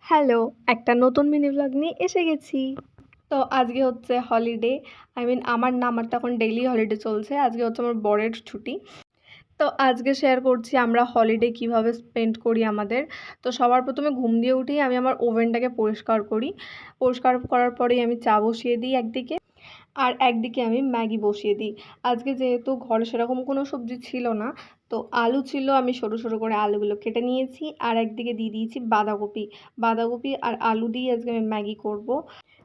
Hello! একটা নতুন mini vlog নিয়ে এসে গেছি। তো আজকে হচ্ছে হলিডে। আমার না, আমার তো এখন ডেইলি হলিডে চলছে। আজকে হচ্ছে আমার বরের ছুটি। তো আজকে শেয়ার করছি আমরা হলিডে কিভাবে স্পেন্ড করি আমাদের। তো সবার ১ম এ ঘুম দিয়ে উঠেই আমি আমার ওভেনটাকে পরিষ্কার করি। পরিষ্কার করার পরেই আমি চা বসিয়ে দিই একদিকে। আর একদিকে আমি ম্যাগি বসিয়ে দিই। আজকে যেহেতু ঘরে সেরকম কোনো সবজি ছিল না, তো আলু ছিল, আমি সরু, সরু করে আলুগুলো কেটে নিয়েছি। আর একদিকে দিয়ে দিয়েছি বাঁধাকপি। বাঁধাকপি আর আলু দিয়ে আজকে আমি ম্যাগি করব।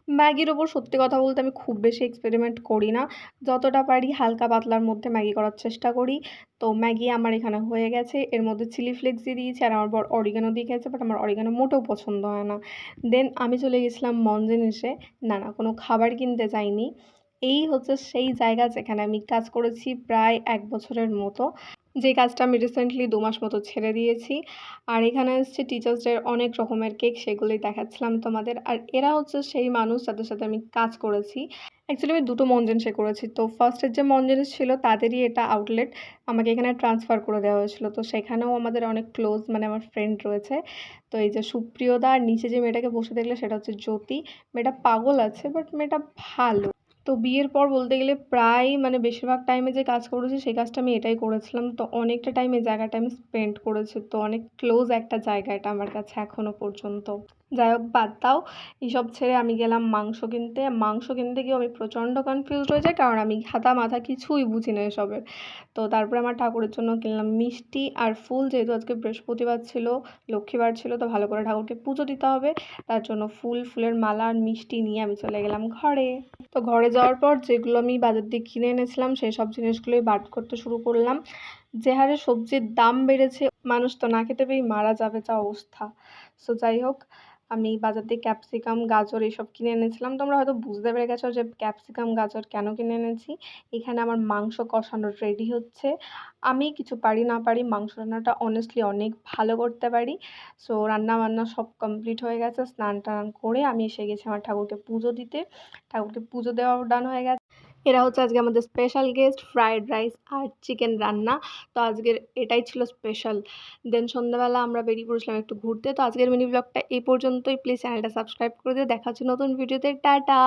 ম্যাগির ওপর সত্যি কথা বলতে আমি খুব বেশি এক্সপেরিমেন্ট করি না। যতটা পারি হালকা পাতলার মধ্যে ম্যাগি করার চেষ্টা করি। তো ম্যাগি আমার এখানে হয়ে গেছে। এর মধ্যে চিলি ফ্লেক্স দিয়ে দিয়েছি আর আমার বর অরিগানো দিয়ে খেয়েছে, বাট আমার অরিগানো মোটেও পছন্দ হয় না। দেন আমি চলে গেছিলাম মনজেনিসে। না, না, কোনো খাবার কিনতে যাইনি। এই হচ্ছে সেই জায়গা যেখানে আমি কাজ করেছি প্রায় ১ বছরের মতো। যে কাজটা আমি রিসেন্টলি ২ মাস মতো ছেড়ে দিয়েছি। আর এখানে এসছে টিচার্স ডের অনেক রকমের কেক, সেগুলোই দেখাচ্ছিলাম তোমাদের। আর এরা হচ্ছে সেই মানুষ যাদের সাথে আমি কাজ করেছি। অ্যাকচুয়ালি আমি ২ টো মনজেনিসে করেছি। তো ফার্স্টের যে মনজেনিস ছিল তাদেরই এটা আউটলেট। আমাকে এখানে ট্রান্সফার করে দেওয়া হয়েছিল। তো সেখানেও আমাদের অনেক ক্লোজ, আমার ফ্রেন্ড রয়েছে। তো এই যে সুপ্রিয়দা আর নিচে যে মেয়েটাকে বসে দেখলে সেটা হচ্ছে জ্যোতি। মেয়েটা পাগল আছে, বাট মেয়েটা ভালো। তো বিয়ের পর বলতে গেলে প্রায় বেশিরভাগ টাইমে যে কাজ করেছি সেই কাজটা আমি এটাই করেছিলাম। তো অনেকটা টাইম এই জায়গাটা আমি স্পেন্ড করেছি। তো অনেক ক্লোজ একটা জায়গা এটা আমার কাছে এখনো পর্যন্ত। যাই হোক, বাদ দাও। এসব ছেড়ে আমি গেলাম মাংস কিনতে। মাংস কিনতে গিয়েও আমি প্রচণ্ড কনফিউজড হয়ে যাই, কারণ আমি হাতা মাথা কিছুই বুঝি না এসবের। তো তারপরে আমার ঠাকুরের জন্য কিনলাম মিষ্টি আর ফুল, যেহেতু আজকে বৃহস্পতিবার ছিল, লক্ষ্মীবার ছিল, তো ভালো করে ঠাকুরকে পুজো দিতে হবে। তার জন্য ফুলের মালা আর মিষ্টি নিয়ে আমি চলে গেলাম ঘরে। তো ঘরে যাওয়ার পর যেগুলো আমি বাজার দিয়ে কিনে এনেছিলাম সেই সব জিনিসগুলোই বাট করতে শুরু করলাম। যে হারে সবজির দাম বেড়েছে, মানুষ তো না খেতে পেয়েই মারা যাবে যা অবস্থা। সো যাই হোক, আমি বাজার দিয়ে ক্যাপসিকাম, গাজর এসব কিনে এনেছিলাম। তোমরা হয়তো বুঝতে পেরে গেছো যে ক্যাপসিকাম, গাজর কেন কিনে এনেছি। এখানে আমার মাংস কষানো রেডি হচ্ছে। আমি কিছু পারি না পারি, মাংস রান্নাটা অনেস্টলি অনেক ভালো করতে পারি। সো রান্না-বান্না সব কমপ্লিট হয়ে গেছে। স্নান-টান করে আমি এসে গেছি আমার ঠাকুরকে পুজো দিতে। ঠাকুরকে পুজো দেওয়াও ডান হয়ে গেছে। এরা হচ্ছে আজকে আমাদের স্পেশাল গেস্ট, ফ্রাইড রাইস আর চিকেন রান্না। তো আজকের এটাই ছিল স্পেশাল। দেন সন্ধ্যাবেলা আমরা বেরিয়ে পড়েছিলাম একটু ঘুরতে। তো আজকের মিনি ব্লগটা এই পর্যন্তই। প্লিজ চ্যানেলটা সাবস্ক্রাইব করে দিও। দেখা হচ্ছে নতুন ভিডিওতে। টাটা।